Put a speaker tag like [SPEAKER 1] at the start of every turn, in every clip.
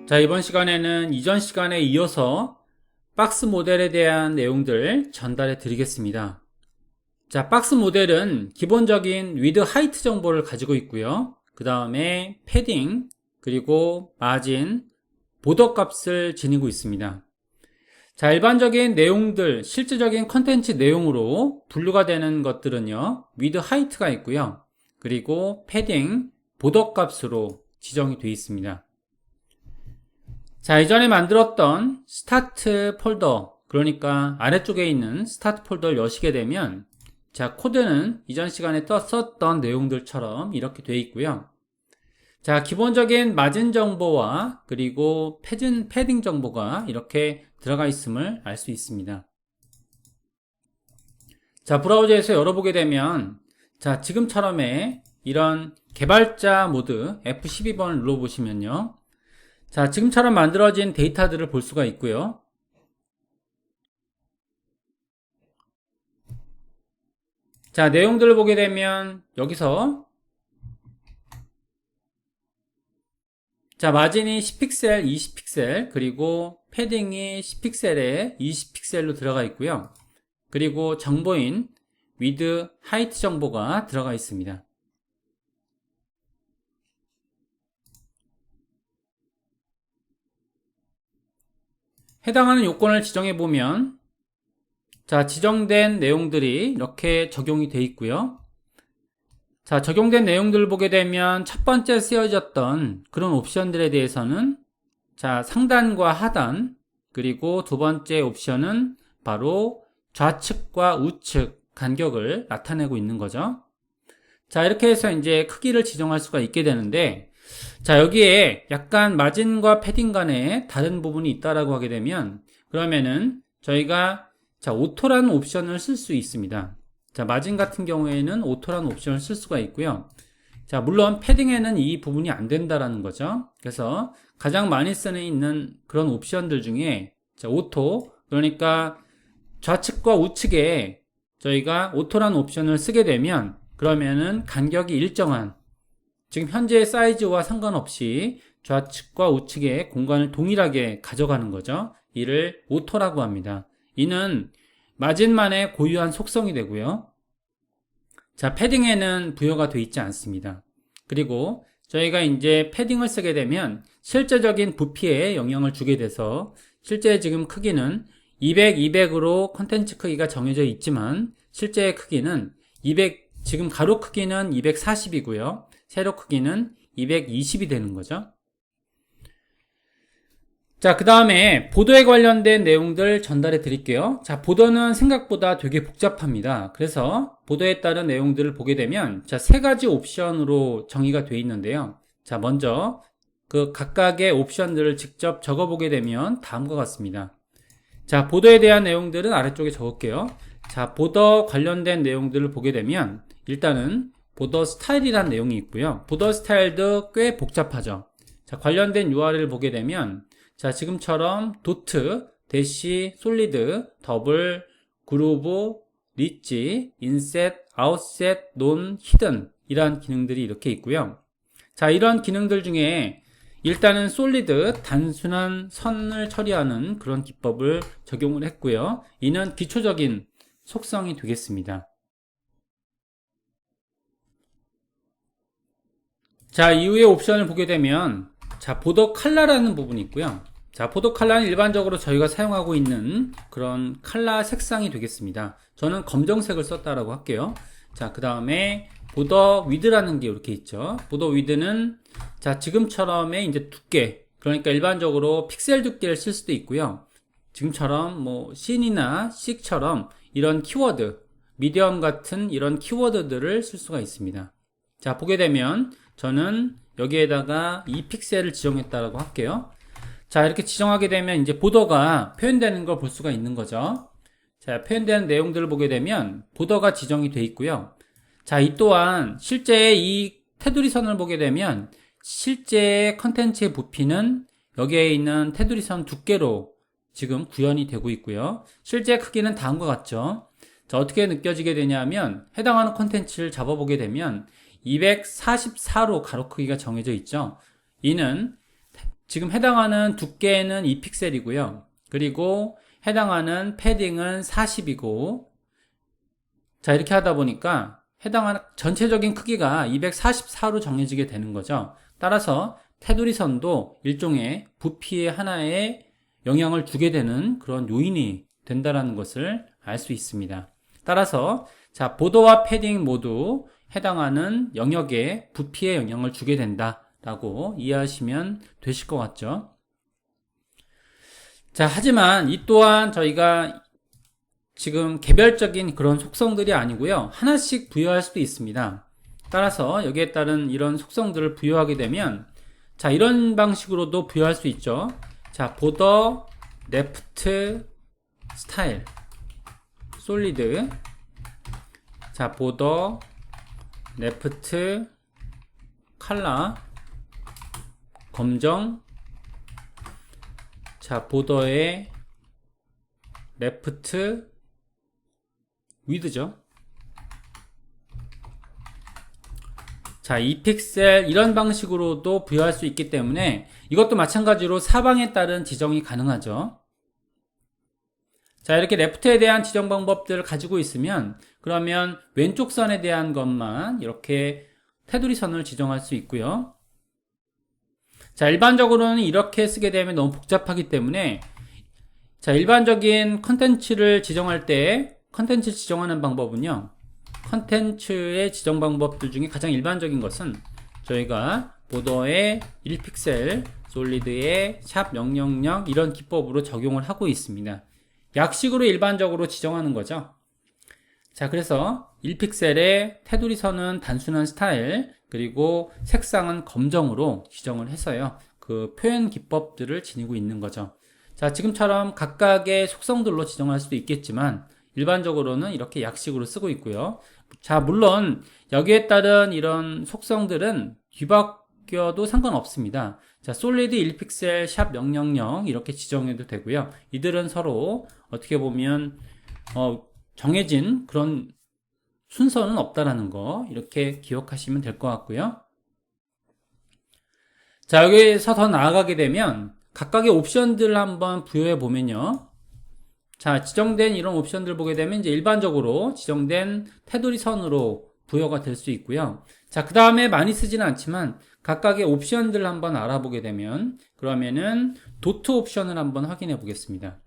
[SPEAKER 1] 자, 이번 시간에는 이전 시간에 이어서 박스 모델에 대한 내용들 전달해 드리겠습니다. 자, 박스 모델은 기본적인 위드 하이트 정보를 가지고 있고요. 그 다음에 패딩, 그리고 마진, 보더 값을 지니고 있습니다. 자, 일반적인 내용들, 실질적인 컨텐츠 내용으로 분류가 되는 것들은요, 위드 하이트가 있고요. 그리고 패딩, 보더 값으로 지정이 되어 있습니다. 자, 이전에 만들었던 스타트 폴더, 그러니까 아래쪽에 있는 스타트 폴더를 여시게 되면 자, 코드는 이전 시간에 썼던 내용들처럼 이렇게 되어 있고요. 자, 기본적인 마진 정보와 그리고 패딩 정보가 이렇게 들어가 있음을 알 수 있습니다. 자, 브라우저에서 열어보게 되면 자, 지금처럼의 이런 개발자 모드 F12번을 눌러보시면요. 자, 지금처럼 만들어진 데이터들을 볼 수가 있고요. 자, 내용들을 보게 되면 여기서 자, 마진이 10픽셀, 20픽셀, 그리고 패딩이 10픽셀에 20픽셀로 들어가 있고요. 그리고 정보인 with height 정보가 들어가 있습니다. 해당하는 요건을 지정해 보면 자, 지정된 내용들이 이렇게 적용이 되어 있고요. 자, 적용된 내용들을 보게 되면 첫 번째 쓰여졌던 그런 옵션들에 대해서는 자, 상단과 하단, 그리고 두 번째 옵션은 바로 좌측과 우측 간격을 나타내고 있는 거죠. 자, 이렇게 해서 이제 크기를 지정할 수가 있게 되는데 자, 여기에 약간 마진과 패딩 간에 다른 부분이 있다라고 하게 되면 그러면은 저희가 자, 오토라는 옵션을 쓸 수 있습니다. 자, 마진 같은 경우에는 오토라는 옵션을 쓸 수가 있고요. 자, 물론 패딩에는 이 부분이 안 된다라는 거죠. 그래서 가장 많이 쓰는 있는 그런 옵션들 중에 자, 오토, 그러니까 좌측과 우측에 저희가 오토라는 옵션을 쓰게 되면 그러면은 간격이 일정한 지금 현재의 사이즈와 상관없이 좌측과 우측의 공간을 동일하게 가져가는 거죠. 이를 오토라고 합니다. 이는 마진만의 고유한 속성이 되고요. 자, 패딩에는 부여가 되어 있지 않습니다. 그리고 저희가 이제 패딩을 쓰게 되면 실제적인 부피에 영향을 주게 돼서 실제 지금 크기는 200, 200으로 콘텐츠 크기가 정해져 있지만 실제 크기는 200, 지금 가로 크기는 240이고요. 세로 크기는 220이 되는 거죠. 자, 그 다음에 보더에 관련된 내용들 전달해 드릴게요. 자, 보더는 생각보다 되게 복잡합니다. 그래서 보더에 따른 내용들을 보게 되면 자, 세 가지 옵션으로 정의가 되어 있는데요. 자, 먼저 그 각각의 옵션들을 직접 적어 보게 되면 다음과 같습니다. 자, 보더에 대한 내용들은 아래쪽에 적을게요. 자, 보더 관련된 내용들을 보게 되면 일단은 보더 스타일이라는 내용이 있고요. 보더 스타일도 꽤 복잡하죠. 자, 관련된 URL을 보게 되면 자, 지금처럼 도트, 대시, 솔리드, 더블, 그루브, 리치, 인셋, 아웃셋, 논, 히든 이러한 기능들이 이렇게 있고요. 자, 이런 기능들 중에 일단은 솔리드, 단순한 선을 처리하는 그런 기법을 적용을 했고요. 이는 기초적인 속성이 되겠습니다. 자, 이후에 옵션을 보게 되면 자, 보더 컬러라는 부분이 있고요. 자, 보더 컬러는 일반적으로 저희가 사용하고 있는 그런 컬러 색상이 되겠습니다. 저는 검정색을 썼다라고 할게요. 자, 그 다음에 보더 위드라는 게 이렇게 있죠. 보더 위드는 자, 지금처럼의 이제 두께, 그러니까 일반적으로 픽셀 두께를 쓸 수도 있고요. 지금처럼 뭐 씬이나 식처럼 이런 키워드, 미디엄 같은 이런 키워드들을 쓸 수가 있습니다. 자, 보게 되면 저는 여기에다가 2픽셀을 지정했다라고 할게요. 자, 이렇게 지정하게 되면 이제 보더가 표현되는 걸 볼 수가 있는 거죠. 자, 표현되는 내용들을 보게 되면 보더가 지정이 되어 있고요. 자, 이 또한 실제 이 테두리 선을 보게 되면 실제 컨텐츠의 부피는 여기에 있는 테두리 선 두께로 지금 구현이 되고 있고요. 실제 크기는 다음과 같죠. 자, 어떻게 느껴지게 되냐면 해당하는 컨텐츠를 잡아보게 되면 244로 가로 크기가 정해져 있죠. 이는 지금 해당하는 두께는 2픽셀이고요. 그리고 해당하는 패딩은 40이고, 자, 이렇게 하다 보니까 해당하는 전체적인 크기가 244로 정해지게 되는 거죠. 따라서 테두리 선도 일종의 부피의 하나에 영향을 주게 되는 그런 요인이 된다는 것을 알 수 있습니다. 따라서 자, 보더와 패딩 모두 해당하는 영역에 부피에 영향을 주게 된다라고 이해하시면 되실 것 같죠. 자, 하지만 이 또한 저희가 지금 개별적인 그런 속성들이 아니고요. 하나씩 부여할 수도 있습니다. 따라서 여기에 따른 이런 속성들을 부여하게 되면 자, 이런 방식으로도 부여할 수 있죠. 자, 보더, 레프트, 스타일, 솔리드. 자, 보더, 레프트, 컬러, 검정. 자, 보더의 레프트, 위드죠. 자, 2픽셀 이런 방식으로도 부여할 수 있기 때문에 이것도 마찬가지로 사방에 따른 지정이 가능하죠. 자, 이렇게 레프트에 대한 지정 방법들을 가지고 있으면 그러면 왼쪽 선에 대한 것만 이렇게 테두리 선을 지정할 수 있고요. 자, 일반적으로는 이렇게 쓰게 되면 너무 복잡하기 때문에 자, 일반적인 컨텐츠를 지정할 때 컨텐츠 지정하는 방법은요. 컨텐츠의 지정 방법들 중에 가장 일반적인 것은 저희가 보더의 1픽셀, 솔리드의 샵 000 이런 기법으로 적용을 하고 있습니다. 약식으로 일반적으로 지정하는 거죠. 자, 그래서 1픽셀의 테두리 선은 단순한 스타일, 그리고 색상은 검정으로 지정을 해서요. 그 표현 기법들을 지니고 있는 거죠. 자, 지금처럼 각각의 속성들로 지정할 수도 있겠지만 일반적으로는 이렇게 약식으로 쓰고 있고요. 자, 물론 여기에 따른 이런 속성들은 뒤바뀌어도 상관없습니다. 자, 솔리드 1픽셀 샵 000 이렇게 지정해도 되고요. 이들은 서로 어떻게 보면 정해진 그런 순서는 없다라는 거 이렇게 기억하시면 될 것 같고요. 자, 여기에서 더 나아가게 되면 각각의 옵션들을 한번 부여해 보면요. 자, 지정된 이런 옵션들 보게 되면 이제 일반적으로 지정된 테두리 선으로 부여가 될 수 있고요. 자, 그 다음에 많이 쓰지는 않지만 각각의 옵션들을 한번 알아보게 되면 그러면은 도트 옵션을 한번 확인해 보겠습니다.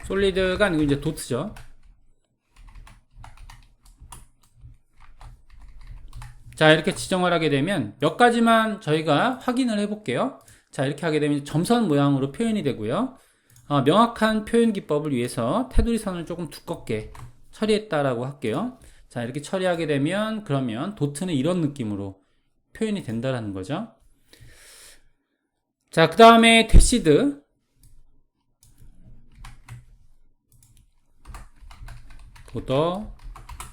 [SPEAKER 1] 솔리드가 아니고 이제 도트죠. 자, 이렇게 지정을 하게 되면 몇 가지만 저희가 확인을 해 볼게요. 자, 이렇게 하게 되면 점선 모양으로 표현이 되고요. 명확한 표현 기법을 위해서 테두리 선을 조금 두껍게 처리했다라고 할게요. 자, 이렇게 처리하게 되면 그러면 도트는 이런 느낌으로 표현이 된다라는 거죠. 자, 그 다음에 대시드. 보더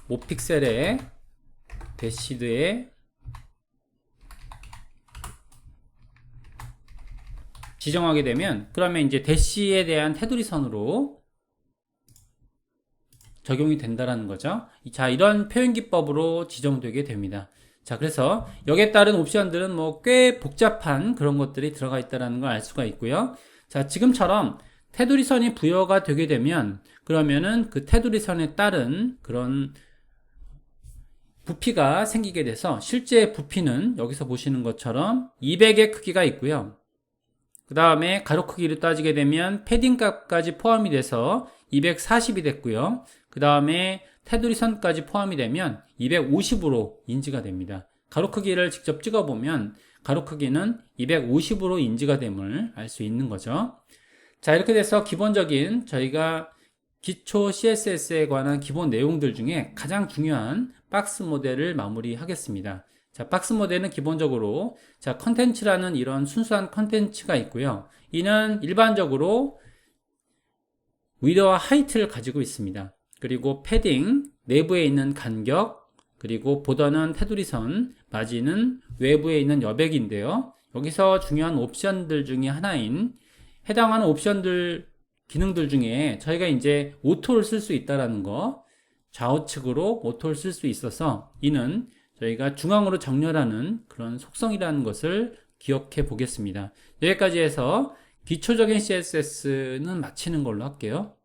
[SPEAKER 1] 5픽셀에 대시드에 지정하게 되면 그러면 이제 대시에 대한 테두리 선으로 적용이 된다라는 거죠. 자, 이런 표현 기법으로 지정되게 됩니다. 자, 그래서 여기에 따른 옵션들은 뭐 꽤 복잡한 그런 것들이 들어가 있다는 걸 알 수가 있고요. 자, 지금처럼 테두리 선이 부여가 되게 되면 그러면은 그 테두리 선에 따른 그런 부피가 생기게 돼서 실제 부피는 여기서 보시는 것처럼 200의 크기가 있고요. 그 다음에 가로 크기를 따지게 되면 패딩 값까지 포함이 돼서 240이 됐고요. 그 다음에 테두리 선까지 포함이 되면 250으로 인지가 됩니다. 가로 크기를 직접 찍어보면 가로 크기는 250으로 인지가 됨을 알 수 있는 거죠. 자, 이렇게 돼서 기본적인 저희가 기초 CSS에 관한 기본 내용들 중에 가장 중요한 박스 모델을 마무리하겠습니다. 자, 박스 모델은 기본적으로 자, 컨텐츠라는 이런 순수한 컨텐츠가 있고요. 이는 일반적으로 위드와 하이트를 가지고 있습니다. 그리고 패딩, 내부에 있는 간격, 그리고 보더는 테두리선, 마진은 외부에 있는 여백인데요. 여기서 중요한 옵션들 중에 하나인 해당하는 옵션들 기능들 중에 저희가 이제 오토를 쓸 수 있다라는 거, 좌우측으로 오토를 쓸 수 있어서 이는 저희가 중앙으로 정렬하는 그런 속성이라는 것을 기억해 보겠습니다. 여기까지 해서 기초적인 CSS는 마치는 걸로 할게요.